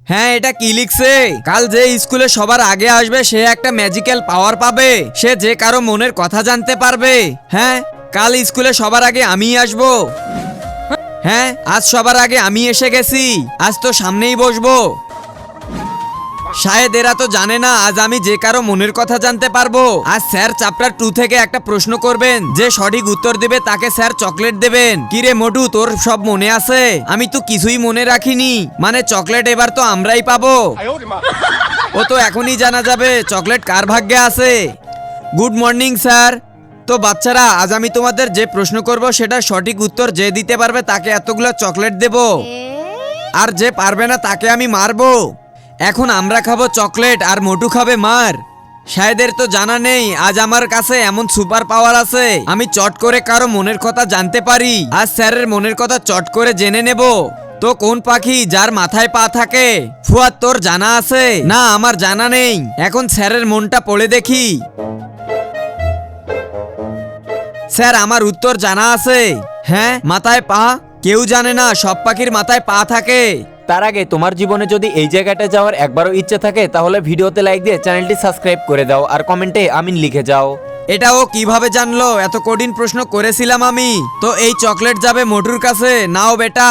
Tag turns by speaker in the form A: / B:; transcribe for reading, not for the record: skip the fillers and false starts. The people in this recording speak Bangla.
A: হ্যাঁ, এটা কি লিখছে? কাল যে স্কুলে সবার আগে আসবে সে একটা ম্যাজিক্যাল পাওয়ার পাবে, সে যে কারো মনের কথা জানতে পারবে। হ্যাঁ, কাল স্কুলে সবার আগে আমিই আসবো। হ্যাঁ, আজ সবার আগে আমি এসে গেছি, আজ তো সামনেই বসবো। শায়দ এরা তো জানে না আজ আমি যে কারো মনের কথা জানতে পারবো। আজ স্যার চ্যাপ্টার 2 থেকে একটা প্রশ্ন করবেন, যে সঠিক উত্তর দেবে তাকে স্যার চকলেট দেবেন। কিরে মোটু, তোর সব মনে আছে? আমি তো কিছুই মনে রাখিনি, মানে চকলেট এবার তো আমরাই পাবো। ও তো এখনই জানা যাবে চকলেট কার ভাগ্যে আছে। Good morning sir. তো বাচ্চারা, আজ আমি তোমাদের যে প্রশ্ন করব সেটা সঠিক উত্তর যে দিতে পারবে তাকে এতগুলো চকলেট দেব, আর যে পারবে না তাকে আমি মারবো। এখন আমরা খাবো চকলেট আর মোটু খাবে মার। শায়দের তো জানা নেই আজ আমার কাছে এমন সুপার পাওয়ার আছে, আমি চট করে কারো মনের কথা জানতে পারি। আজ স্যারের মনের কথা চট করে জেনে নেব। তো কোন পাখি যার মাথায় পা থাকে? ফুয়াদ, তোর জানা আছে? না, আমার জানা নেই। এখন স্যারের মনটা পড়ে দেখি। স্যার, আমার উত্তর জানা আছে। হ্যাঁ, মাথায় পা? কেউ জানে না, সব পাখির মাথায় পা থাকে।
B: তার আগে তোমার জীবনে যদি এই জায়গাটা যাওয়ার একবারও ইচ্ছে থাকে তাহলে ভিডিওতে লাইক দিয়ে চ্যানেলটি সাবস্ক্রাইব করে দাও আর কমেন্টে আমিন লিখে যাও।
A: এটা ও কিভাবে জানলো? এত কঠিন প্রশ্ন করেছিলাম আমি। তো এই চকলেট যাবে মোটুর কাছে, নাও বেটা।